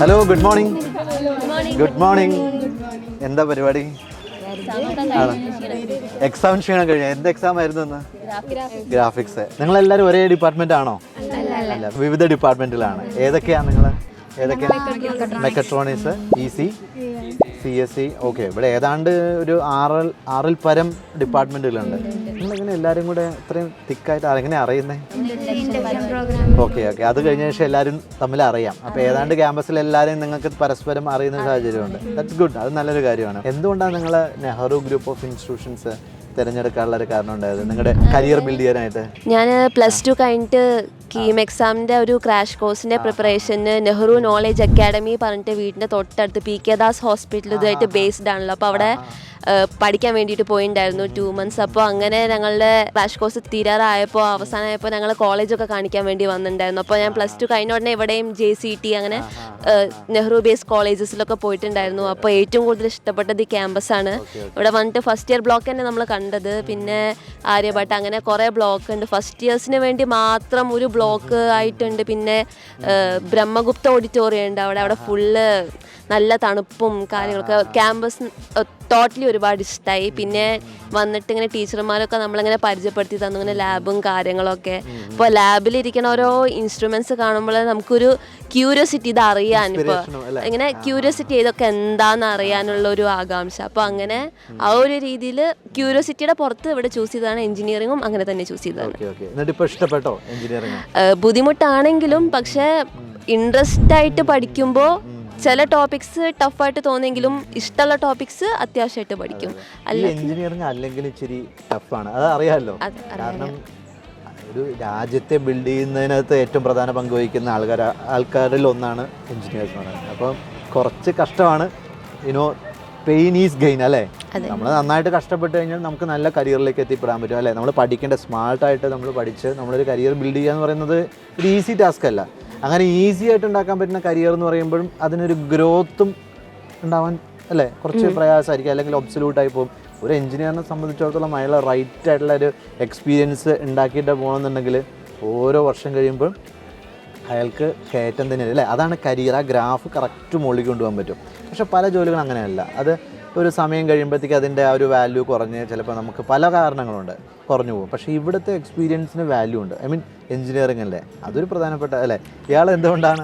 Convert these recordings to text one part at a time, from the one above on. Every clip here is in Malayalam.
Hello, good morning. Good morning. എന്താ പരിപാടി? എക്സാം ക്ഷീണം കഴിഞ്ഞ. എന്ത് എക്സാം ആയിരുന്നു ഇന്ന്? ഗ്രാഫിക്സ്. നിങ്ങളെല്ലാവരും ഒരേ ഡിപ്പാർട്ട്മെന്റ് ആണോ? അല്ല, വിവിധ ഡിപ്പാർട്ട്മെന്റിലാണ്. ഏതൊക്കെയാണ് നിങ്ങൾ? ഏതൊക്കെയാണ്? Mechatronics, EC, CSE. ഓക്കെ, ഇവിടെ ഏതാണ്ട് ഒരു ആറിൽ പരം ഡിപ്പാർട്ട്മെന്റുകളുണ്ട്. നിങ്ങളിങ്ങനെ എല്ലാവരും കൂടെ ഇത്രയും തിക്കായിട്ട് എങ്ങനെ അറിയുന്നത്? ഓക്കെ, അത് കഴിഞ്ഞ ശേഷം എല്ലാവരും തമ്മിൽ അറിയാം. അപ്പോൾ ഏതാണ്ട് ക്യാമ്പസിൽ എല്ലാവരും നിങ്ങൾക്ക് പരസ്പരം അറിയുന്ന സാഹചര്യമുണ്ട്. That's good. അത് നല്ലൊരു കാര്യമാണ്. എന്തുകൊണ്ടാണ് നിങ്ങൾ നെഹ്റു ഗ്രൂപ്പ് ഓഫ് ഇൻസ്റ്റിറ്റ്യൂഷൻസ് തിരഞ്ഞെടുക്കാനുള്ള ഒരു കാരണം ഉണ്ടായത് നിങ്ങളുടെ കരിയർ ബിൽഡ് ചെയ്യാനായിട്ട്? ഞാൻ +2 കഴിഞ്ഞിട്ട് കീം എക്സാമിൻ്റെ ഒരു ക്രാഷ് കോഴ്സിൻ്റെ പ്രിപ്പറേഷന് നെഹ്റു നോളേജ് അക്കാഡമി പറഞ്ഞിട്ട് വീടിൻ്റെ തൊട്ടടുത്ത് PK ദാസ് ഹോസ്പിറ്റൽ ഇതുമായിട്ട് ബേസ്ഡ് ആണല്ലോ. അപ്പോൾ അവിടെ പഠിക്കാൻ വേണ്ടിയിട്ട് പോയിട്ടുണ്ടായിരുന്നു 2 months. അപ്പോൾ അങ്ങനെ ഞങ്ങളുടെ ക്രാഷ് കോഴ്സ് തീരാറായപ്പോൾ അവസാനമായപ്പോൾ ഞങ്ങൾ കോളേജൊക്കെ കാണിക്കാൻ വേണ്ടി വന്നിട്ടുണ്ടായിരുന്നു. അപ്പോൾ ഞാൻ +2 കഴിഞ്ഞ ഉടനെ ഇവിടെയും JCT അങ്ങനെ നെഹ്റു ബേസ്ഡ് കോളേജസിലൊക്കെ പോയിട്ടുണ്ടായിരുന്നു. അപ്പോൾ ഏറ്റവും കൂടുതൽ ഇഷ്ടപ്പെട്ടത് ഈ ക്യാമ്പസാണ്. ഇവിടെ വന്നിട്ട് ഫസ്റ്റ് ഇയർ ബ്ലോക്ക് തന്നെ നമ്മൾ കണ്ടത്. പിന്നെ ആര്യഭട്ട, അങ്ങനെ കുറേ ബ്ലോക്ക് ഉണ്ട്. ഫസ്റ്റ് ഇയേഴ്സിന് വേണ്ടി മാത്രം ഒരു ബ്ലോക്ക് ആയിട്ടുണ്ട്. പിന്നെ ബ്രഹ്മഗുപ്ത ഓഡിറ്റോറിയം ഉണ്ട്. അവിടെ ഫുള്ള് നല്ല തണുപ്പും കാര്യങ്ങളൊക്കെ. ക്യാമ്പസ് ടോട്ടലി ഒരുപാട് ഇഷ്ടമായി. പിന്നെ വന്നിട്ട് ഇങ്ങനെ ടീച്ചർമാരൊക്കെ നമ്മളിങ്ങനെ പരിചയപ്പെടുത്തി തന്നു, ഇങ്ങനെ ലാബും കാര്യങ്ങളൊക്കെ. ഇപ്പോൾ ലാബിലിരിക്കുന്ന ഓരോ ഇൻസ്ട്രുമെൻറ്റ്സ് കാണുമ്പോൾ നമുക്കൊരു ക്യൂരിയോസിറ്റി, ഇത് അറിയാൻ, ഇപ്പോൾ ഇങ്ങനെ ക്യൂരിയോസിറ്റി ഇതൊക്കെ എന്താണെന്ന് അറിയാനുള്ള ഒരു ആകാംക്ഷ. അപ്പോൾ അങ്ങനെ ആ ഒരു രീതിയിൽ ക്യൂരിയോസിറ്റിയുടെ പുറത്ത് ഇവിടെ ചൂസ് ചെയ്തതാണ്. എഞ്ചിനീയറിംഗും അങ്ങനെ തന്നെ ചൂസ് ചെയ്തതാണ്. ബുദ്ധിമുട്ടാണെങ്കിലും പക്ഷേ ഇൻട്രസ്റ്റ് ആയിട്ട് പഠിക്കുമ്പോൾ ചില ടോപ്പിക്സ് ടഫായിട്ട് തോന്നിയെങ്കിലും ഇഷ്ടമുള്ള ടോപ്പിക്സ് അത്യാവശ്യമായിട്ട് പഠിക്കും. എഞ്ചിനീയറിംഗ് അല്ലെങ്കിൽ ഇച്ചിരി ടഫാണ്, അത് അറിയാമല്ലോ. കാരണം ഒരു രാജ്യത്തെ ബിൽഡ് ചെയ്യുന്നതിനകത്ത് ഏറ്റവും പ്രധാന പങ്ക് വഹിക്കുന്ന ആൾക്കാരിൽ ഒന്നാണ് എഞ്ചിനീയേഴ്സ് എന്ന് പറയുന്നത്. അപ്പം കുറച്ച് കഷ്ടമാണ്. പെയിൻ ഈസ് ഗെയിൻ അല്ലേ? നമ്മൾ നന്നായിട്ട് കഷ്ടപ്പെട്ട് കഴിഞ്ഞാൽ നമുക്ക് നല്ല കരിയറിലേക്ക് എത്തിപ്പെടാൻ പറ്റും അല്ലേ? നമ്മൾ പഠിക്കേണ്ട സ്മാർട്ടായിട്ട് നമ്മൾ പഠിച്ച് നമ്മളൊരു കരിയർ ബിൽഡ് ചെയ്യുക എന്ന് പറയുന്നത് ഒരു ഈസി ടാസ്ക് അല്ല. അങ്ങനെ ഈസി ആയിട്ട് ഉണ്ടാക്കാൻ പറ്റുന്ന കരിയർ എന്ന് പറയുമ്പോഴും അതിനൊരു ഗ്രോത്തും ഉണ്ടാവാൻ അല്ലേ കുറച്ച് പ്രയാസമായിരിക്കും, അല്ലെങ്കിൽ ഒബ്സല്യൂട്ടായി പോകും. ഒരു എഞ്ചിനീയറിനെ സംബന്ധിച്ചിടത്തോളം അയാൾ റൈറ്റ് ആയിട്ടുള്ള ഒരു എക്സ്പീരിയൻസ് ഉണ്ടാക്കിയിട്ട് പോകണമെന്നുണ്ടെങ്കിൽ ഓരോ വർഷം കഴിയുമ്പോൾ അയാൾക്ക് കയറ്റം തന്നെയാണ് അല്ലേ? അതാണ് കരിയർ. ആ ഗ്രാഫ് കറക്റ്റ് മുകളിൽ കൊണ്ടുപോകാൻ പറ്റും. പക്ഷേ പല ജോലികളും അങ്ങനെയല്ല. അത് ഒരു സമയം കഴിയുമ്പോഴത്തേക്ക് അതിൻ്റെ ആ ഒരു വാല്യൂ കുറഞ്ഞ് ചിലപ്പോൾ നമുക്ക് പല കാരണങ്ങളുണ്ട് കുറഞ്ഞു പോകും. പക്ഷേ ഇവിടുത്തെ എക്സ്പീരിയൻസിന് വാല്യൂ ഉണ്ട്. എഞ്ചിനീയറിംഗ് അല്ലേ, അതൊരു പ്രധാനപ്പെട്ട അല്ലേ? ഇയാൾ എന്തുകൊണ്ടാണ്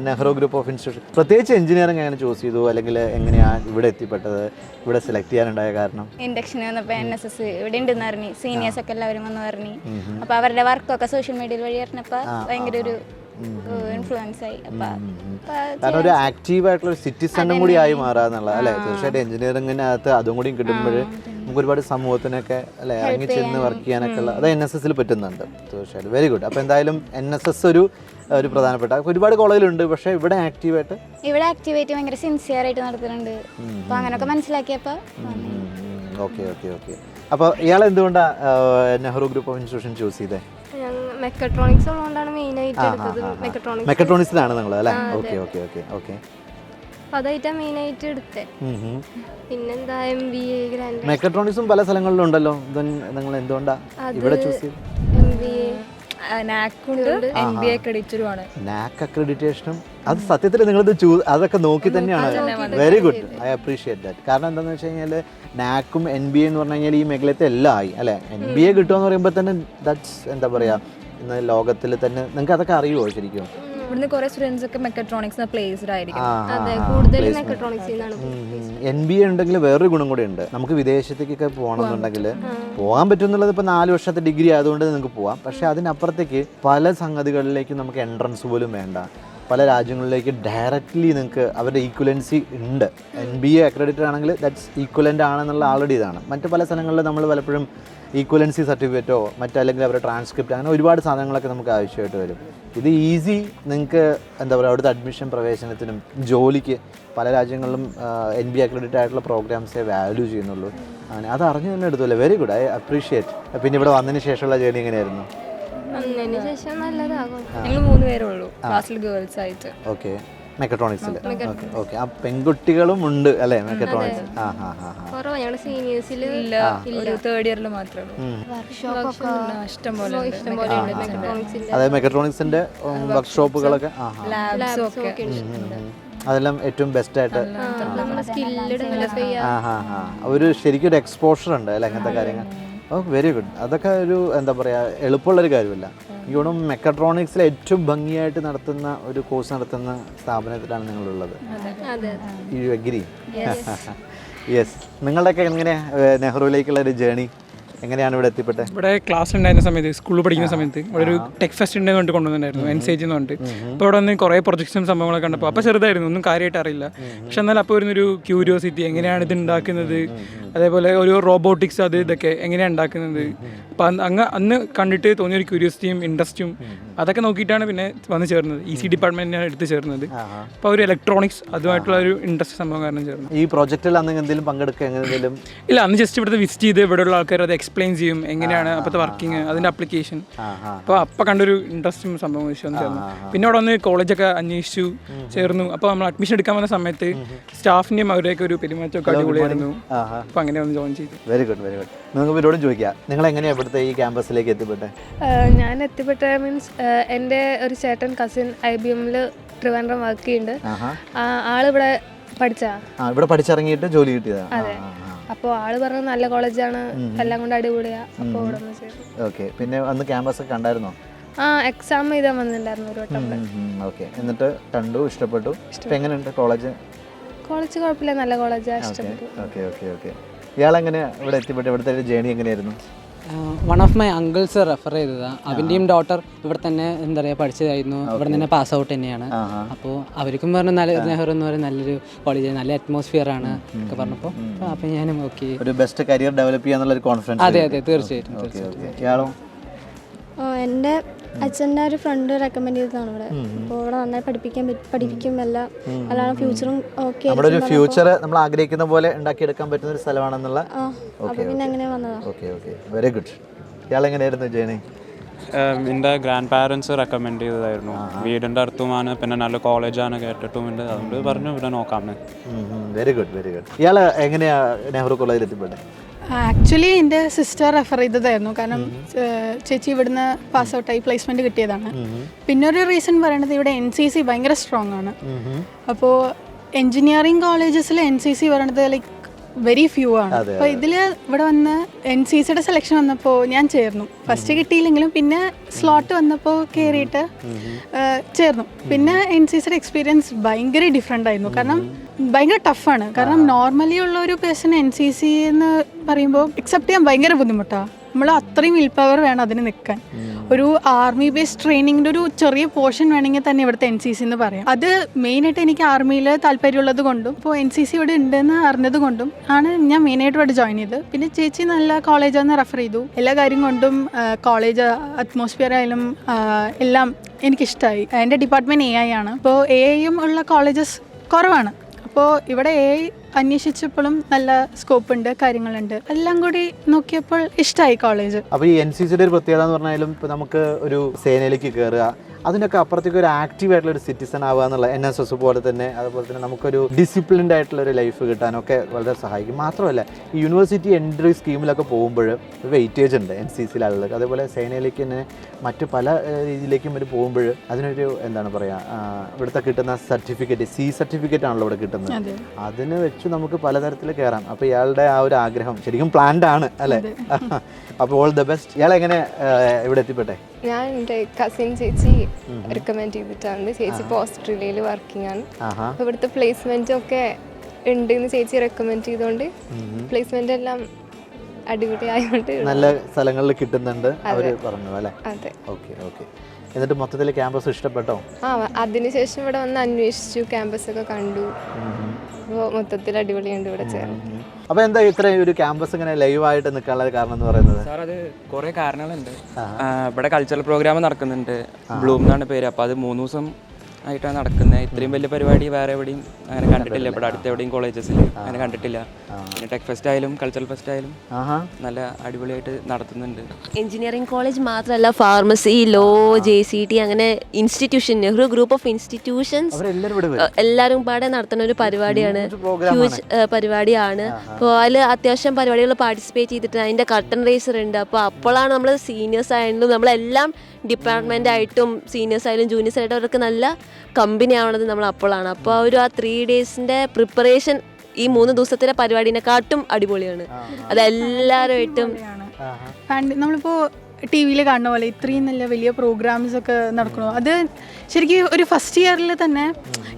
നെഹ്റു ഗ്രൂപ്പ് ഓഫ് ഇൻസ്റ്റിറ്റ്യൂഷൻ പ്രത്യേകിച്ച് എഞ്ചിനീയറിംഗ് എങ്ങനെ ചൂസ് ചെയ്തു, അല്ലെങ്കിൽ എങ്ങനെയാണ് ഇവിടെ എത്തിപ്പെട്ടത്, ഇവിടെ സെലക്ട് ചെയ്യാനുണ്ടായ കാരണം? ഇൻഡക്ഷൻ വന്നപ്പോൾ NSS ഇവിടെ ഉണ്ടെന്ന് പറഞ്ഞു, സീനിയേഴ്സ് ഒക്കെ എല്ലാവരും വന്ന് പറഞ്ഞു. അപ്പോൾ അവരുടെ വർക്കൊക്കെ സോഷ്യൽ മീഡിയ വഴി അറിഞ്ഞപ്പോൾ ഭയങ്കര ഒരു ഇൻഫ്ലുവൻസ് ആയി. കാരണം ഒരു ആക്റ്റീവ് ആയിട്ടുള്ള ഒരു സിറ്റിസണും കൂടി ആയി മാറാന്നുള്ളത് അല്ലേ? തീർച്ചയായിട്ടും എഞ്ചിനീയറിംഗിനകത്ത് അതും കൂടി കിട്ടുമ്പോൾ നമുക്ക് ഒരുപാട് സമൂഹത്തിനൊക്കെ അല്ലെ ഇറങ്ങി ചെന്ന് വർക്ക് ചെയ്യാനൊക്കെ ഉള്ള അത് NSSൽ പറ്റുന്നുണ്ട്. തീർച്ചയായിട്ടും വെരി ഗുഡ്. അപ്പോൾ എന്തായാലും NSS ഒരു പ്രധാനപ്പെട്ട ഒരുപാട് കോളേജിലുണ്ട്, പക്ഷേ ഇവിടെ ആക്റ്റീവായിട്ട് ഭയങ്കര സിൻസിയർ ആയിട്ട് നടത്തുന്നുണ്ട്. അപ്പോൾ അങ്ങനെയൊക്കെ മനസ്സിലാക്കിയപ്പോൾ ഓക്കെ. അപ്പോൾ ഇയാൾ എന്തുകൊണ്ടാണ് Nehru group of institution choose ചെയ്തേ? മെക്കട്രോണിക്സ് ഉള്ളതുകൊണ്ടാണ് മെയിനായിട്ട് എടുത്തത്. മെക്കട്രോണിക്സിലാണ് നിങ്ങൾ അല്ലേ? ഓക്കെ. അതായിട്ടാണ് മെയിനായിട്ട് എടുത്തത്. പിന്നെന്താ MBA ഗ്രാൻഡ്. മെക്കട്രോണിക്സും പല സ്ഥലങ്ങളിലും ഉണ്ടല്ലോ. നിങ്ങൾ എന്തുകൊണ്ടാണ് ഇവിടെ ചൂസ് ചെയ്തത്? MBA നാക് അക്രഡിറ്റേഷനും അത് സത്യത്തിൽ നിങ്ങളിത് അതൊക്കെ നോക്കി തന്നെയാണ്. Very good, I appreciate that. കാരണം എന്താണെന്ന് വെച്ച് കഴിഞ്ഞാൽ നാക്കും NBA എന്ന് പറഞ്ഞു കഴിഞ്ഞാൽ ഈ മേഖലത്തെ എല്ലാം ആയി അല്ലേ? MBA കിട്ടുമെന്ന് പറയുമ്പോൾ തന്നെ ദാറ്റ്സ് എന്താ പറയുക, ഇന്ന് ലോകത്തിൽ തന്നെ നിങ്ങൾക്ക് അതൊക്കെ അറിയുമോ ശരിക്കും? ഇവിടുന്ന് കുറേ സ്റ്റുഡൻസ് ഒക്കെ മെക്കട്രോണിക്സിന് പ്ലേസ്ഡ് ആയിരിക്കും. MBA ഉണ്ടെങ്കിൽ വേറൊരു ഗുണം കൂടി ഉണ്ട്. നമുക്ക് വിദേശത്തേക്കൊക്കെ പോകണമെന്നുണ്ടെങ്കിൽ പോകാൻ പറ്റും എന്നുള്ളത് ഇപ്പോൾ 4 വർഷത്തെ ഡിഗ്രി ആയതുകൊണ്ട് നിങ്ങൾക്ക് പോകാം. പക്ഷേ അതിനപ്പുറത്തേക്ക് പല സംഗതികളിലേക്കും നമുക്ക് എൻട്രൻസ് പോലും വേണ്ട. പല രാജ്യങ്ങളിലേക്ക് ഡയറക്റ്റ്ലി നിങ്ങൾക്ക് അവരുടെ ഈക്വലൻസി ഉണ്ട്. MBA അക്രഡിറ്റഡ് ആണെങ്കിൽ ദാറ്റ്സ് ഈക്വലൻ്റ് ആണെന്നുള്ള ആൾറെഡി ഇതാണ്. മറ്റ് പല സ്ഥലങ്ങളിൽ നമ്മൾ പലപ്പോഴും ഈക്വലൻസി സർട്ടിഫിക്കറ്റോ മറ്റല്ലെങ്കിൽ അവരുടെ ട്രാൻസ്ക്രിപ്റ്റ് അങ്ങനെ ഒരുപാട് സാധനങ്ങളൊക്കെ നമുക്ക് ആവശ്യമായിട്ട് വരും. ഇത് ഈസി നിങ്ങൾക്ക് എന്താ പറയുക അവിടുത്തെ അഡ്മിഷൻ പ്രവേശനത്തിനും ജോലിക്ക് പല രാജ്യങ്ങളിലും MBA അക്രഡിറ്റഡ് ആയിട്ടുള്ള പ്രോഗ്രാംസേ വാല്യൂ ചെയ്യുന്നുള്ളൂ. അങ്ങനെ അത് അറിഞ്ഞു തന്നെ എടുത്തുമല്ലേ? Very good, I appreciate. പിന്നെ ഇവിടെ വന്നതിന് ശേഷമുള്ള ജേർണി എങ്ങനെയായിരുന്നു? ഞങ്ങൾ 3 പേരേ ഉള്ളൂ ക്ലാസ്സിൽ ഗേൾസ് ആയിട്ട്. ഓക്കെ, മെക്കട്രോണിക്സിൽ. ഓക്കെ, ആ പെൺകുട്ടികളും ഉണ്ട് അല്ലേ മെക്കട്രോണിക്സ്? ഒരു 3rd ഇയറിൽ മാത്രമേ ഉള്ളൂ. ഇഷ്ടം പോലെ അതായത് മെക്കട്രോണിക്സിന്റെ വർക്ക്ഷോപ്പുകളൊക്കെ ലാബ്സും ഒക്കെ. അതെല്ലാം ഏറ്റവും ബെസ്റ്റായിട്ട് നമ്മുടെ സ്കില്ല് ഡെവലപ്പ് ചെയ്യാം. ഒരു ശരിക്കും ഒരു എക്സ്പോഷർ ഉണ്ട് അല്ലേ അങ്ങനത്തെ കാര്യങ്ങൾ. ഓ വെരി ഗുഡ്. അതൊക്കെ ഒരു എന്താ പറയുക എളുപ്പമുള്ളൊരു കാര്യമല്ല. എനിക്ക് തോന്നുന്നു മെക്കട്രോണിക്സിൽ ഏറ്റവും ഭംഗിയായിട്ട് നടത്തുന്ന ഒരു കോഴ്സ് നടത്തുന്ന സ്ഥാപനത്തിലാണ് നിങ്ങളുള്ളത്. You agree? യെസ്. നിങ്ങളുടെയൊക്കെ എങ്ങനെ നെഹ്റുവിലേക്കുള്ള ഒരു ജേണി എങ്ങനെയാണ് ഇവിടെ എത്തിപ്പെട്ടത്? ഇവിടെ ക്ലാസ് ഉണ്ടായിരുന്ന സമയത്ത് സ്കൂളിൽ പഠിക്കുന്ന സമയത്ത് ഇവിടെ ഒരു ടെക് ഫെസ്റ്റ് ഉണ്ട് കൊണ്ട് കൊണ്ടുവന്നിട്ടുണ്ടായിരുന്നു NCG എന്ന് പറഞ്ഞിട്ട്. അപ്പോൾ ഇവിടെ വന്ന് കുറേ പ്രൊജക്ട്സും സംഭവങ്ങളൊക്കെ കണ്ടപ്പോൾ അപ്പോൾ ചെറുതായിരുന്നു, ഒന്നും കാര്യമായിട്ട് അറിയില്ല. പക്ഷെ എന്നാൽ അപ്പോൾ വരുന്നൊരു ക്യൂരിയോസിറ്റി, എങ്ങനെയാണ് ഇത് ഉണ്ടാക്കുന്നത്, അതേപോലെ ഒരു റോബോട്ടിക്സ് അത് ഇതൊക്കെ എങ്ങനെയാണ് ഉണ്ടാക്കുന്നത്. അപ്പോൾ അന്ന് കണ്ടിട്ട് തോന്നിയൊരു ക്യൂരിയോസിറ്റിയും ഇൻട്രസ്റ്റും അതൊക്കെ നോക്കിയിട്ടാണ് പിന്നെ വന്ന് ചേർന്നത്. EC ഡിപ്പാർട്ട്മെൻറ്റിനാണ് എടുത്ത് ചേർന്നത്. അപ്പോൾ ഒരു ഇലക്ട്രോണിക്സ് അതുമായിട്ടുള്ള ഒരു ഇൻട്രസ്റ്റ് സംഭവം കാരണം ചേർന്നു. ഈ പ്രോജക്റ്റിൽ അന്ന് എന്തെങ്കിലും പങ്കെടുക്കുക എന്തെങ്കിലും? ഇല്ല, അന്ന് ജസ്റ്റ് ഇവിടുത്തെ വിസിറ്റ് ചെയ്ത് ഇവിടെയുള്ള ആൾക്കാർ അത് എക്സ്പ്ലെയിൻ ചെയ്യും എങ്ങനെയാണ് അപ്പോഴത്തെ വർക്കിംഗ്, അതിൻ്റെ അപ്ലിക്കേഷൻ. അപ്പോൾ കണ്ടൊരു ഇൻട്രസ്റ്റും സംഭവം വിഷയം ചേർന്നു. പിന്നെ അവിടെ വന്ന് കോളേജൊക്കെ അന്വേഷിച്ചു ചേർന്നു. അപ്പോൾ നമ്മൾ അഡ്മിഷൻ എടുക്കാൻ വന്ന സമയത്ത് സ്റ്റാഫിൻ്റെയും അവരെയൊക്കെ ഒരു പെരുമാറ്റമൊക്കെ അടിപൊളിയായിരുന്നു. അപ്പോൾ അങ്ങനെ ഒന്ന് ജോയിൻ ചെയ്തു. Very good, very good. നിങ്ങൾക്ക് ഇവരോടും ചോദിക്കാം, നിങ്ങൾ എങ്ങനെയാണ് ഇവിടുത്തെ ഈ ക്യാമ്പസിലേക്ക് എത്തിപ്പെട്ടെ? ഞാൻ എത്തിപ്പെട്ട മീൻസ് എൻ്റെ ഒരു ചേട്ടൻ കസിൻ IBM-ൽ ട്രിവാൻഡ്രം വർക്ക് ചെയ്യുന്നുണ്ട്. ആളിവിടെ ഇവിടെ പഠിച്ചിറങ്ങിയിട്ട് ജോലി കിട്ടിയതാണ്. അതെ. അപ്പോൾ ആള് പറഞ്ഞ നല്ല കോളേജാണ്, എല്ലാം കൊണ്ട് അടിപൊളിയാ. അപ്പോൾ ഇവിടെ ഒന്ന് ചെയ്തു. ഓക്കെ. പിന്നെ അന്ന് ക്യാമ്പസ് ഒക്കെ കണ്ടായിരുന്നോ? എക്സാം എഴുതാൻ വന്നിട്ടുണ്ടായിരുന്നു ഒരു വട്ടം. ഓക്കെ. എന്നിട്ട് കണ്ടു, ഇഷ്ടപ്പെട്ടു. എങ്ങനെയുണ്ട് കോളേജ്? കോളേജ് കുഴപ്പമില്ല, നല്ല കോളേജാണ്, ഇഷ്ടപ്പെട്ടു. Okay okay okay. ഇയാളെങ്ങനെ ഇവിടെ എത്തിപ്പെട്ടു? ഇവിടുത്തെ ഒരു ജേണി എങ്ങനെയായിരുന്നു? One of my uncles refer ചെയ്തതാണ്. അവൻ്റെയും ഡോട്ടർ ഇവിടെ തന്നെ എന്താ പറയുക പഠിച്ചതായിരുന്നു, ഇവിടെ തന്നെ പാസ് ഔട്ട് തന്നെയാണ്. അപ്പോൾ അവർക്കും പറഞ്ഞു നല്ല നെഹ്റു എന്ന് പറയുന്ന നല്ലൊരു കോളേജ്, നല്ല അറ്റ്മോസ്ഫിയർ ആണ് ഒക്കെ പറഞ്ഞപ്പോൾ അപ്പം ഞാനും ഓക്കെ ഒരു ബെസ്റ്റ് കരിയർ ഡെവലപ്പ് ചെയ്യാന്നുള്ള ഒരു കോൺഫിഡൻസ്. അതെ അതെ തീർച്ചയായിട്ടും. ഇയാളോ? എൻ്റെ അച്ഛൻ്റെ ഒരു ഫ്രണ്ട് റെക്കമെൻഡ് ചെയ്തതാണ് ഇവിടെ. അപ്പോൾ ഇവിടെ നന്നായി പഠിപ്പിക്കും എല്ലാം, അല്ലാതെ ഫ്യൂച്ചറും ഓക്കെ. നമ്മുടെ ഒരു ഫ്യൂച്ചർ നമ്മൾ ആഗ്രഹിക്കുന്ന പോലെ ഉണ്ടാക്കിയെടുക്കാൻ പറ്റുന്ന ഒരു സ്ഥലമാണെന്നുള്ള. അപ്പോൾ പിന്നെ അങ്ങനെ വന്നതാണ്. Okay okay, very good. ഇയാളെങ്ങനെയായിരുന്നു ജേണി? എൻ്റെ ഗ്രാൻഡ് പാരൻസ് റെക്കമെൻഡ് ചെയ്തതായിരുന്നു. വീടിൻ്റെ അടുത്തുമാണ്, പിന്നെ നല്ല കോളേജാണ് കേട്ടിട്ടുമുണ്ട്, അതുകൊണ്ട് പറഞ്ഞു ഇവിടെ നോക്കാമെന്ന്. Very good, very good. ഇയാൾ എങ്ങനെയാണ് നെഹ്റു കോളേജിൽ എത്തിപ്പെട്ടത്? ആക്ച്വലി എൻ്റെ സിസ്റ്റർ റെഫർ ചെയ്തതായിരുന്നു. കാരണം ചേച്ചി ഇവിടുന്ന് പാസ് ഔട്ടായി പ്ലേസ്മെൻറ്റ് കിട്ടിയതാണ്. പിന്നെ ഒരു റീസൺ പറയണത് ഇവിടെ NCC ഭയങ്കര സ്ട്രോങ് ആണ്. അപ്പോൾ എൻജിനീയറിംഗ് കോളേജസിൽ NCC പറയണത് ലൈക്ക് വെരി ഫ്യൂ ആണ്. അപ്പോൾ ഇതിൽ ഇവിടെ വന്ന് NCCയുടെ സെലക്ഷൻ വന്നപ്പോൾ ഞാൻ ചേർന്നു. ഫസ്റ്റ് കിട്ടിയില്ലെങ്കിലും പിന്നെ സ്ലോട്ട് വന്നപ്പോൾ കയറിയിട്ട് ചേർന്നു. പിന്നെ NCCയുടെ എക്സ്പീരിയൻസ് ഭയങ്കര ഡിഫറെൻ്റ് ആയിരുന്നു. കാരണം ഭയങ്കര ടഫാണ്. കാരണം നോർമലി ഉള്ള ഒരു പേഴ്സൺ NCC എന്ന് പറയുമ്പോൾ അക്സെപ്റ്റ് ചെയ്യാൻ ഭയങ്കര ബുദ്ധിമുട്ടാണ്. നമ്മൾ അത്രയും വിൽ പവർ വേണം അതിന് നിൽക്കാൻ. ഒരു ആർമി ബേസ്ഡ് ട്രെയിനിങ്ങിൻ്റെ ഒരു ചെറിയ പോർഷൻ വേണമെങ്കിൽ തന്നെ ഇവിടുത്തെ NCC എന്ന് പറയാം. അത് മെയിനായിട്ട് എനിക്ക് ആർമിയിൽ താല്പര്യമുള്ളത് കൊണ്ടും ഇപ്പോൾ NCC ഇവിടെ ഉണ്ടെന്ന് അറിഞ്ഞത് കൊണ്ടും ആണ് ഞാൻ മെയിനായിട്ട് ഇവിടെ ജോയിൻ ചെയ്തത്. പിന്നെ ചേച്ചി നല്ല കോളേജാന്ന് റെഫർ ചെയ്തു. എല്ലാ കാര്യം കൊണ്ടും കോളേജ് അറ്റ്മോസ്ഫിയർ ആയാലും എല്ലാം എനിക്കിഷ്ടമായി. എൻ്റെ ഡിപ്പാർട്ട്മെൻറ്റ് AI ആണ്. ഇപ്പോൾ AI ഉള്ള കോളേജസ് കുറവാണ്. അപ്പോൾ ഇവിടെ AI അന്വേഷിച്ചപ്പോഴും നല്ല സ്കോപ്പ് ഉണ്ട്, കാര്യങ്ങളുണ്ട്. എല്ലാം കൂടി നോക്കിയപ്പോൾ ഇഷ്ടമായി കോളേജ്. അപ്പോൾ ഈ NCCയുടെ ഒരു പ്രത്യേകത എന്ന് പറഞ്ഞാലും ഇപ്പോൾ നമുക്ക് ഒരു സേനയിലേക്ക് കയറുക, അതിനൊക്കെ അപ്പുറത്തേക്ക് ഒരു ആക്റ്റീവ് ആയിട്ടുള്ള ഒരു സിറ്റിസൺ ആവുക എന്നുള്ള NSS പോലെ തന്നെ, അതുപോലെ തന്നെ നമുക്കൊരു ഡിസിപ്ലിൻഡ് ആയിട്ടുള്ള ഒരു ലൈഫ് കിട്ടാനൊക്കെ വളരെ സഹായിക്കും. മാത്രമല്ല ഈ യൂണിവേഴ്സിറ്റി എൻട്രി സ്കീമിലൊക്കെ പോകുമ്പോൾ വെയിറ്റേജ് ഉണ്ട് NCCയിലെ ആളുകൾക്ക്. അതേപോലെ സേനയിലേക്ക് തന്നെ മറ്റ് പല രീതിയിലേക്കും ഇവർ പോകുമ്പോൾ അതിനൊരു എന്താണ് പറയുക, ഇവിടുത്തെ കിട്ടുന്ന സർട്ടിഫിക്കറ്റ് C സർട്ടിഫിക്കറ്റ് ആണല്ലോ ഇവിടെ കിട്ടുന്നത്. അതിന് വെച്ച് നമുക്ക് പലതരത്തിൽ കയറാം. അപ്പോൾ ഇയാളുടെ ആ ഒരു ആഗ്രഹം ശരിക്കും പ്ലാൻഡ് ആണ് അല്ലേ? അപ്പോൾ ഓൾ ദ ബെസ്റ്റ്. ഇയാൾ എങ്ങനെ ഇവിടെ എത്തിപ്പെട്ടെ? ഞാൻ എൻ്റെ കസിൻ ചേച്ചി റെക്കമെൻഡ് ചെയ്തിട്ടാണ്. ചേച്ചി ഇപ്പോൾ ഓസ്ട്രേലിയയിൽ വർക്കിംഗ് ആണ്. അപ്പോൾ ഇവിടുത്തെ പ്ലേസ്മെന്റ് ഒക്കെ ഉണ്ടെന്ന് ചേച്ചി റെക്കമെൻഡ് ചെയ്തുകൊണ്ട് പ്ലേസ്മെന്റ് എല്ലാം അടിപൊളിയായതുകൊണ്ട് നല്ല സ്ഥലങ്ങളിൽ കിട്ടുന്നുണ്ട് അവർ പറഞ്ഞു അല്ലേ? അതെ. Okay okay. എന്നിട്ട് മൊത്തത്തിൽ ക്യാമ്പസ് ഇഷ്ടപ്പെട്ടോ? അതിനുശേഷം ഇവിടെ വന്ന് അന്വേഷിച്ചു, ക്യാമ്പസ് ഒക്കെ കണ്ടു. അപ്പോൾ മൊത്തത്തിൽ അടിപൊളിയുണ്ട് ഇവിടെ ചേർന്ന്. അപ്പോൾ എന്താ ഇത്രയും ഒരു ക്യാമ്പസ് ഇങ്ങനെ ലൈവായിട്ട് നിൽക്കാനുള്ള കാരണം എന്ന് പറയുന്നത്? സാർ അത് കുറേ കാരണങ്ങളുണ്ട്. ഇവിടെ കൾച്ചറൽ പ്രോഗ്രാം നടക്കുന്നുണ്ട്, ബ്ലൂം എന്നാണ് പേര്. അപ്പോൾ അത് 3 ദിവസം ആയിട്ടാണ് നടക്കുന്നത്. ഇത്രയും വലിയ പരിപാടി വേറെ എവിടെയും അങ്ങനെ കണ്ടിട്ടില്ല. ഇവിടെ അടുത്ത് എവിടെയും കോളേജസിൽ അങ്ങനെ കണ്ടിട്ടില്ല. പിന്നെ ടെക് ഫെസ്റ്റ് ആയാലും കൾച്ചറൽ ഫെസ്റ്റ് ആയാലും നല്ല അടിപൊളിയായിട്ട് നടത്തുന്നുണ്ട്. എഞ്ചിനീയറിംഗ് കോളേജ് മാത്രമല്ല, ഫാർമസി, ലോ, JCT അങ്ങനെ institution, Nehru group of institutions എല്ലാവരും പാടെ നടത്തുന്ന ഒരു പരിപാടിയാണ്. ഹ്യൂജ് പരിപാടിയാണ്. അപ്പോൾ അതിൽ അത്യാവശ്യം പരിപാടികൾ പാർട്ടിസിപ്പേറ്റ് ചെയ്തിട്ട് അതിൻ്റെ കർട്ടൻ റേസർ ഉണ്ട്. അപ്പോൾ അപ്പോഴാണ് നമ്മൾ സീനിയേഴ്സ് ആയാലും നമ്മളെല്ലാം ഡിപ്പാർട്ട്മെൻ്റ് ആയിട്ടും സീനിയേഴ്സ് ആയാലും ജൂനിയേഴ്സ് ആയിട്ടും അവർക്ക് നല്ല കമ്പനി ആവണത് നമ്മൾ അപ്പോഴാണ്. അപ്പോൾ ആ 3 ഡേയ്സിൻ്റെ പ്രിപ്പറേഷൻ ഈ 3 ദിവസത്തിലെ പരിപാടിനെക്കാട്ടും അടിപൊളിയാണ്. അതെല്ലാവരുമായിട്ടും നമ്മളിപ്പോൾ ടി വിയിൽ കാണുന്ന പോലെ ഇത്രയും നല്ല വലിയ പ്രോഗ്രാംസ് ഒക്കെ നടക്കണോ, അത് ശരിക്കും ഒരു ഫസ്റ്റ് ഇയറിൽ തന്നെ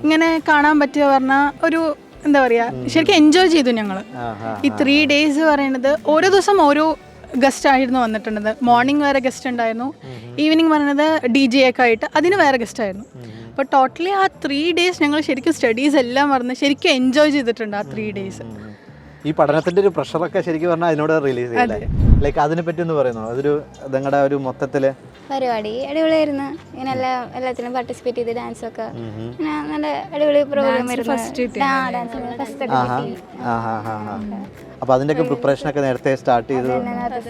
ഇങ്ങനെ കാണാൻ പറ്റുക പറഞ്ഞാൽ ഒരു എന്താ പറയുക, ശരിക്കും എൻജോയ് ചെയ്തു ഞങ്ങൾ. ഈ 3 ഡേയ്സ് പറയണത് ഓരോ ദിവസം ഓരോ ഗസ്റ്റ് ആയിരുന്നു വന്നിട്ടുള്ളത്. മോർണിംഗ് വേറെ ഗസ്റ്റ് ഉണ്ടായിരുന്നു, ഈവനിങ് പറയുന്നത് DJ ഒക്കെ ആയിട്ട് അതിന് വേറെ ഗസ്റ്റ് ആയിരുന്നു. അപ്പോൾ ടോട്ടലി ആ 3 ഡേയ്സ് ഞങ്ങൾ ശരിക്കും സ്റ്റഡീസ് എല്ലാം മറന്ന് ശരിക്കും എൻജോയ് ചെയ്തിട്ടുണ്ട് ആ 3 ഡേയ്സ്. ഈ പഠനത്തിന്റെ ഒരു പ്രഷറൊക്കെ ശരിക്കും പറഞ്ഞാൽ അതിനോട് റിലീസ് ചെയ്യല്ലേ? ലൈക്ക് അതിനെ പറ്റി ഒന്ന് പറയുന്നു. അതൊരു നിങ്ങളുടെ ഒരു മൊത്തത്തില് പരിപാടി അടിപൊളിയായിരുന്നു. ഇങ്ങനെ എല്ലാത്തിനും പാർട്ടിസിപ്പേറ്റ് ചെയ്ത് ഡാൻസൊക്കെ ഇങ്ങനെ നല്ല അടിപൊളി പ്രോഗ്രാം ആയിരുന്നു. അപ്പൊ അതിന്റെയൊക്കെ പ്രിപ്പറേഷൻ ഒക്കെ നേരത്തെ സ്റ്റാർട്ട് ചെയ്തു.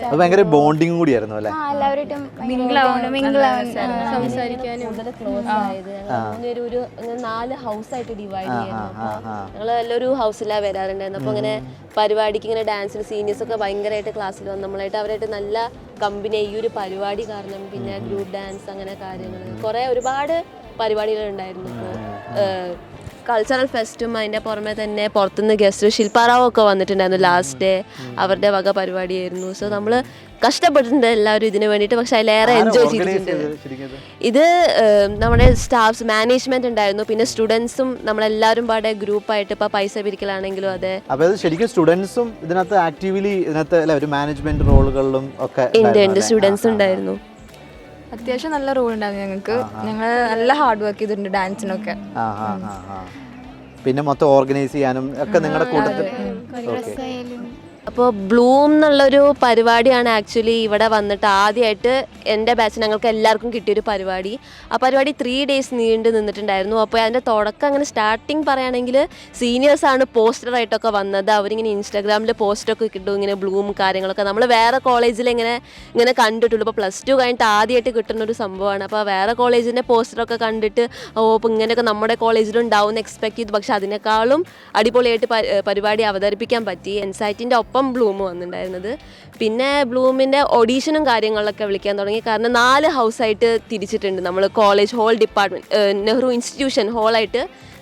അത് ഭയങ്കര ബോണ്ടിങ് കൂടിയായിരുന്നു അല്ലേ? എല്ലാവരും സംസാരിക്കാനും ക്ലോസ് ആയത്. ഒരു 4 ഹൗസായിട്ട് ഡിവൈഡ് ചെയ്യായിരുന്നു. ഞങ്ങൾ എല്ലാവരും ഹൗസിലാണ് വരാറുണ്ടായിരുന്നു. അപ്പോൾ ഇങ്ങനെ പരിപാടിക്ക് ഇങ്ങനെ ഡാൻസിന് സീനിയേഴ്സ് ഒക്കെ ഭയങ്കരമായിട്ട് ക്ലാസ്സിൽ വന്ന് നമ്മളായിട്ട് അവരായിട്ട് നല്ല കമ്പനി ഈ ഒരു പരിപാടി കാരണം. പിന്നെ ഗ്രൂപ്പ് ഡാൻസ് അങ്ങനെ കാര്യങ്ങൾ കുറേ ഒരുപാട് പരിപാടികളുണ്ടായിരുന്നു. ഇപ്പോൾ കൾച്ചറൽ ഫെസ്റ്റും അതിൻ്റെ പുറമെ തന്നെ പുറത്തുനിന്ന് ഗസ്റ്റ് ശില്പാറാവൊക്കെ വന്നിട്ടുണ്ടായിരുന്നു. ലാസ്റ്റ് ഡേ അവരുടെ വക പരിപാടിയായിരുന്നു. സോ നമ്മൾ കഷ്ടപ്പെട്ടിട്ടുണ്ട് എല്ലാവരും ഇതിന് വേണ്ടിയിട്ട്. പക്ഷെ അതിലേറെ എൻജോയ് ചെയ്തിട്ടുണ്ട്. ഇത് നമ്മുടെ സ്റ്റാഫ്സ് മാനേജ്മെന്റ് ഉണ്ടായിരുന്നു, പിന്നെ സ്റ്റുഡൻസും നമ്മളെല്ലാവരും പാടെ ഗ്രൂപ്പായിട്ട് ഇപ്പോൾ പൈസ പിരിക്കലാണെങ്കിലും അതെ. അപ്പോൾ ശരിക്കും സ്റ്റുഡൻസും ഇതിനകത്ത് ആക്റ്റീവ്ലി ഇതിനകത്ത് അല്ല ഒരു മാനേജ്മെന്റ് റോളുകളിലും ഒക്കെ ഉണ്ട് സ്റ്റുഡൻസ് ഉണ്ടായിരുന്നു. അത്യാവശ്യം നല്ല റോൾ ഉണ്ടായിരുന്നു ഞങ്ങൾക്ക്. ഞങ്ങൾ നല്ല ഹാർഡ് വർക്ക് ചെയ്തിട്ടുണ്ട് ഡാൻസിനൊക്കെ. പിന്നെ മൊത്തം ഓർഗനൈസ് ചെയ്യാനും ഒക്കെ നിങ്ങളുടെ കൂട്ടത്തിൽ. അപ്പോൾ ബ്ലൂം എന്നുള്ളൊരു പരിപാടിയാണ് ആക്ച്വലി ഇവിടെ വന്നിട്ട് ആദ്യമായിട്ട് എൻ്റെ ബാച്ച് ഞങ്ങൾക്ക് എല്ലാവർക്കും കിട്ടിയൊരു പരിപാടി. ആ പരിപാടി 3 ഡേയ്സ് നീണ്ടു നിന്നിട്ടുണ്ടായിരുന്നു. അപ്പോൾ അതിൻ്റെ തുടക്കം അങ്ങനെ സ്റ്റാർട്ടിങ് പറയുകയാണെങ്കിൽ സീനിയേഴ്സാണ് പോസ്റ്ററായിട്ടൊക്കെ വന്നത്. അവരിങ്ങനെ ഇൻസ്റ്റാഗ്രാമിൽ പോസ്റ്ററൊക്കെ കിട്ടും ഇങ്ങനെ ബ്ലൂം കാര്യങ്ങളൊക്കെ. നമ്മൾ വേറെ കോളേജിൽ ഇങ്ങനെ കണ്ടിട്ടുള്ളൂ. ഇപ്പോൾ +2 കഴിഞ്ഞിട്ട് ആദ്യമായിട്ട് കിട്ടുന്നൊരു സംഭവമാണ്. അപ്പോൾ വേറെ കോളേജിൻ്റെ പോസ്റ്ററൊക്കെ കണ്ടിട്ട് ഇപ്പോൾ ഇങ്ങനെയൊക്കെ നമ്മുടെ കോളേജിലും ഉണ്ടാവും എന്ന് എക്സ്പെക്ട് ചെയ്തു. പക്ഷെ അതിനേക്കാളും അടിപൊളിയായിട്ട് പരിപാടി അവതരിപ്പിക്കാൻ പറ്റി. എൻസൈറ്റിൻ്റെ ഒപ്പം ബ്ലൂം വന്നിട്ടുണ്ടായിരുന്നത്. പിന്നെ ബ്ലൂമിൻ്റെ ഓഡീഷനും കാര്യങ്ങളിലൊക്കെ വിളിക്കാൻ തുടങ്ങി. കാരണം 4 ഹൗസായിട്ട് തിരിച്ചിട്ടുണ്ട് നമ്മൾ. College hall department Nehru institution ഹോളായിട്ട്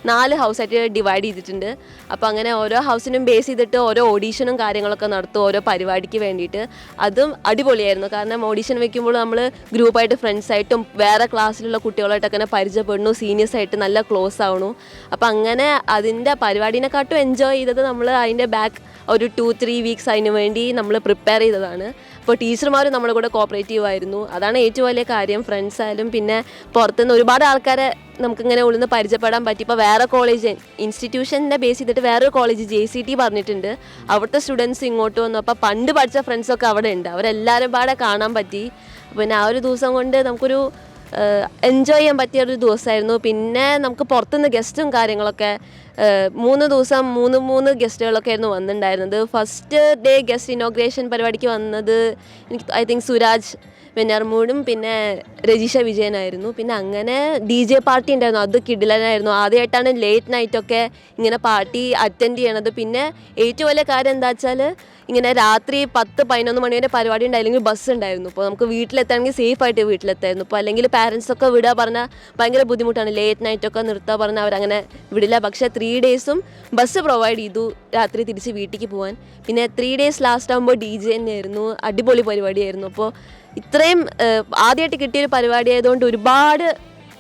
4 ഹൗസായിട്ട് ഡിവൈഡ് ചെയ്തിട്ടുണ്ട്. അപ്പോൾ അങ്ങനെ ഓരോ ഹൗസിനും ബേസ് ചെയ്തിട്ട് ഓരോ ഓഡീഷനും കാര്യങ്ങളൊക്കെ നടത്തും ഓരോ പരിപാടിക്ക് വേണ്ടിയിട്ട്. അതും അടിപൊളിയായിരുന്നു. കാരണം ഓഡീഷൻ വെക്കുമ്പോൾ നമ്മൾ ഗ്രൂപ്പായിട്ട് ഫ്രണ്ട്സായിട്ടും വേറെ ക്ലാസ്സിലുള്ള കുട്ടികളായിട്ടൊക്കെ അങ്ങനെ പരിചയപ്പെടുന്നു, സീനിയേഴ്സായിട്ട് നല്ല ക്ലോസ് ആവണു. അപ്പോൾ അങ്ങനെ അതിൻ്റെ പരിപാടിനെക്കാട്ടും എൻജോയ് ചെയ്തത് നമ്മൾ അതിൻ്റെ ബാക്ക് ഒരു 2-3 വീക്സ് അതിന് വേണ്ടി നമ്മൾ പ്രിപ്പയർ ചെയ്തതാണ്. അപ്പോൾ ടീച്ചർമാരും നമ്മുടെ കൂടെ കോപ്പറേറ്റീവ് ആയിരുന്നു. അതാണ് ഏറ്റവും വലിയ കാര്യം. ഫ്രണ്ട്സ് ആയാലും പിന്നെ പുറത്തുനിന്ന് ഒരുപാട് ആൾക്കാരെ നമുക്കിങ്ങനെ ഉള്ളിൽ നിന്ന് പരിചയപ്പെടാൻ പറ്റി. ഇപ്പോൾ വേറെ കോളേജ് ഇൻസ്റ്റിറ്റ്യൂഷൻ്റെ ബേസ് ചെയ്തിട്ട് വേറൊരു കോളേജ് JCT പറഞ്ഞിട്ടുണ്ട്. അവിടുത്തെ സ്റ്റുഡൻസ് ഇങ്ങോട്ട് വന്നു. അപ്പോൾ പണ്ട് പഠിച്ച ഫ്രണ്ട്സൊക്കെ അവിടെ ഉണ്ട്. അവരെല്ലാവരും പാടെ കാണാൻ പറ്റി. പിന്നെ ആ ഒരു ദിവസം കൊണ്ട് നമുക്കൊരു എൻജോയ് ചെയ്യാൻ പറ്റിയൊരു ദിവസമായിരുന്നു. പിന്നെ നമുക്ക് പുറത്തുനിന്ന് ഗസ്റ്റും കാര്യങ്ങളൊക്കെ 3 ദിവസം 3 ഗസ്റ്റുകളൊക്കെ ആയിരുന്നു വന്നിട്ടുണ്ടായിരുന്നത്. ഫസ്റ്റ് ഡേ ഗസ്റ്റ് ഇനോഗ്രേഷൻ പരിപാടിക്ക് വന്നത് എനിക്ക് ഐ തിങ്ക് സുരാജ് വെഞ്ഞാറമൂടും പിന്നെ രജിഷ വിജയനായിരുന്നു. പിന്നെ അങ്ങനെ DJ പാർട്ടി ഉണ്ടായിരുന്നു. അത് കിടിലനായിരുന്നു. ആദ്യമായിട്ടാണ് ലേറ്റ് നൈറ്റൊക്കെ ഇങ്ങനെ പാർട്ടി അറ്റൻഡ് ചെയ്യണത്. പിന്നെ ഏറ്റവും വലിയ കാര്യം എന്താ വെച്ചാൽ ഇങ്ങനെ രാത്രി 10-11 മണി വരെ പരിപാടി ഉണ്ടായില്ലെങ്കിൽ ബസ് ഉണ്ടായിരുന്നു. ഇപ്പോൾ നമുക്ക് വീട്ടിലെത്താണെങ്കിൽ സേഫായിട്ട് വീട്ടിലെത്തായിരുന്നു. ഇപ്പോൾ അല്ലെങ്കിൽ പാരൻസൊക്കെ വിടുക പറഞ്ഞാൽ ഭയങ്കര ബുദ്ധിമുട്ടാണ്. ലേറ്റ് നൈറ്റൊക്കെ നിർത്തുക പറഞ്ഞാൽ അവരങ്ങനെ വിടില്ല. പക്ഷേ 3 ഡേയ്സും ബസ് പ്രൊവൈഡ് ചെയ്തു രാത്രി തിരിച്ച് വീട്ടിലേക്ക് പോകാൻ. പിന്നെ 3 ഡേയ്സ് ലാസ്റ്റ് ആകുമ്പോൾ DJ തന്നെയായിരുന്നു. അടിപൊളി പരിപാടിയായിരുന്നു. അപ്പോൾ ഇത്രയും ആദ്യമായിട്ട് കിട്ടിയൊരു പരിപാടി ആയതുകൊണ്ട് ഒരുപാട്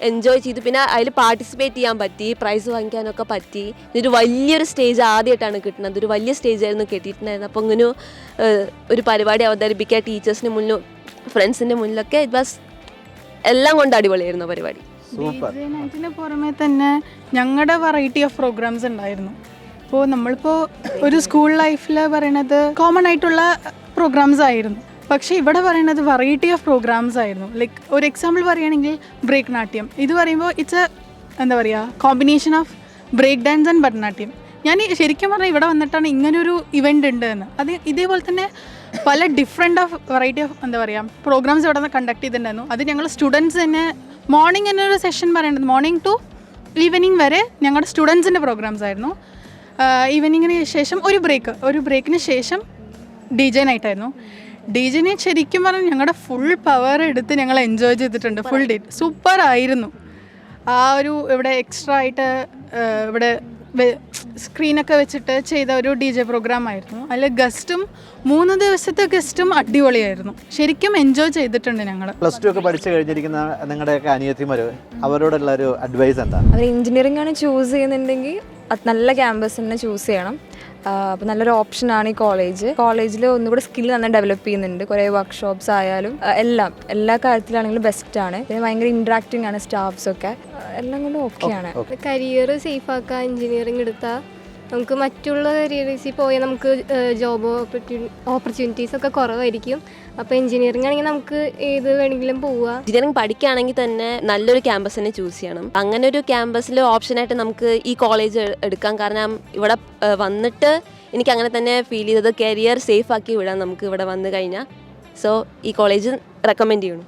എൻജോയ് ചെയ്തു. പിന്നെ അതിൽ പാർട്ടിസിപ്പേറ്റ് ചെയ്യാൻ പറ്റി, പ്രൈസ് വാങ്ങിക്കാനൊക്കെ പറ്റി. ഇതൊരു വലിയൊരു സ്റ്റേജ് ആദ്യമായിട്ടാണ് കിട്ടുന്നത്. ഒരു വലിയ സ്റ്റേജായിരുന്നു കിട്ടിയിട്ടുണ്ടായിരുന്നത്. അപ്പോൾ ഇങ്ങനെ ഒരു പരിപാടി അവതരിപ്പിക്കുക ടീച്ചേഴ്സിന് മുന്നിലും ഫ്രണ്ട്സിൻ്റെ മുന്നിലൊക്കെ ഇറ്റ് വാസ് എല്ലാം കൊണ്ട് അടിപൊളിയായിരുന്നു പരിപാടി. ഇതിന് പുറമെ തന്നെ ഞങ്ങളുടെ വെറൈറ്റി ഓഫ് പ്രോഗ്രാംസ് ഉണ്ടായിരുന്നു. അപ്പോൾ നമ്മളിപ്പോൾ ഒരു സ്കൂൾ ലൈഫിൽ പറയണത് കോമൺ ആയിട്ടുള്ള പ്രോഗ്രാംസ് ആയിരുന്നു. പക്ഷേ ഇവിടെ പറയുന്നത് വെറൈറ്റി ഓഫ് പ്രോഗ്രാംസ് ആയിരുന്നു. ലൈക്ക് ഒരു എക്സാമ്പിൾ പറയുകയാണെങ്കിൽ ബ്രേക്ക് നാട്യം. ഇത് പറയുമ്പോൾ ഇറ്റ്സ് എന്താ പറയുക combination of break dance and Bharatanatyam. ഞാൻ ശരിക്കും പറഞ്ഞാൽ ഇവിടെ വന്നിട്ടാണ് ഇങ്ങനൊരു ഇവൻ്റ് ഉണ്ട് എന്ന്. അത് ഇതേപോലെ തന്നെ പല ഡിഫറെൻ്റ് ഓഫ് വെറൈറ്റി ഓഫ് എന്താ പറയുക പ്രോഗ്രാംസ് ഇവിടെ നിന്ന് കണ്ടക്ട് ചെയ്തിട്ടുണ്ടായിരുന്നു. അത് ഞങ്ങൾ സ്റ്റുഡൻസ് തന്നെ മോർണിംഗ് എന്നൊരു സെഷൻ പറയേണ്ടത് മോർണിംഗ് ടു ഈവനിങ് വരെ ഞങ്ങളുടെ സ്റ്റുഡൻസിൻ്റെ പ്രോഗ്രാംസ് ആയിരുന്നു. ഈവനിങ്ങിന് ശേഷം ഒരു ബ്രേക്കിന് ശേഷം DJ നൈറ്റായിരുന്നു. ഡിജിനെ ശരിക്കും പറഞ്ഞാൽ ഞങ്ങളുടെ ഫുൾ പവർ എടുത്ത് ഞങ്ങൾ എൻജോയ് ചെയ്തിട്ടുണ്ട്. ഫുൾ ഡേ സൂപ്പർ ആയിരുന്നു. ആ ഒരു ഇവിടെ എക്സ്ട്രാ ആയിട്ട് ഇവിടെ സ്ക്രീനൊക്കെ വെച്ചിട്ട് ചെയ്ത ഒരു DJ പ്രോഗ്രാം ആയിരുന്നു. അതിൽ ഗസ്റ്റും 3 ദിവസത്തെ ഗസ്റ്റും അടിപൊളിയായിരുന്നു. ശരിക്കും എൻജോയ് ചെയ്തിട്ടുണ്ട് ഞങ്ങൾ. +2 ഒക്കെ പഠിച്ചു കഴിഞ്ഞിരിക്കുന്ന നിങ്ങളുടെയൊക്കെ അനിയത്തിമാർ, അവരോടുള്ള ഒരു അഡ്വൈസ് എന്താ? അവർ എഞ്ചിനീയറിംഗ് ആണ് ചൂസ് ചെയ്യുന്നുണ്ടെങ്കിൽ അത് നല്ല ക്യാമ്പസ് തന്നെ ചൂസ് ചെയ്യണം. അപ്പോൾ നല്ലൊരു ഓപ്ഷനാണ് ഈ കോളേജിൽ ഒന്നുകൂടെ സ്കിൽ നന്നായി ഡെവലപ്പ് ചെയ്യുന്നുണ്ട്. കുറേ വർക്ക്ഷോപ്സ് ആയാലും എല്ലാ കാര്യത്തിലാണെങ്കിലും ബെസ്റ്റാണ്. പിന്നെ ഭയങ്കര ഇൻട്രാക്റ്റിംഗ് ആണ് സ്റ്റാഫ്സൊക്കെ, എല്ലാം കൊണ്ടും ഓക്കെയാണ്. കരിയർ സേഫ് ആക്കാൻ എഞ്ചിനീയറിംഗ് എടുത്താൽ നമുക്ക് മറ്റുള്ള കരിയറിൽ പോയാൽ നമുക്ക് ജോബ് ഓപ്പർച്യൂണിറ്റീസ് ഒക്കെ കുറവായിരിക്കും. അപ്പോൾ എഞ്ചിനീയറിംഗ് ആണെങ്കിൽ നമുക്ക് ഏത് വേണമെങ്കിലും പോവാം. എഞ്ചിനീയറിംഗ് പഠിക്കുകയാണെങ്കിൽ തന്നെ നല്ലൊരു ക്യാമ്പസ് തന്നെ ചൂസ് ചെയ്യണം. അങ്ങനെ ഒരു ക്യാമ്പസിൽ ഓപ്ഷനായിട്ട് നമുക്ക് ഈ കോളേജ് എടുക്കാം. കാരണം ഇവിടെ വന്നിട്ട് എനിക്ക് അങ്ങനെ തന്നെ ഫീൽ ചെയ്തത് കരിയർ സേഫ് ആക്കി വിടാം നമുക്ക് ഇവിടെ വന്നു കഴിഞ്ഞാൽ. സോ ഈ കോളേജ് റെക്കമെൻഡ് ചെയ്യണം.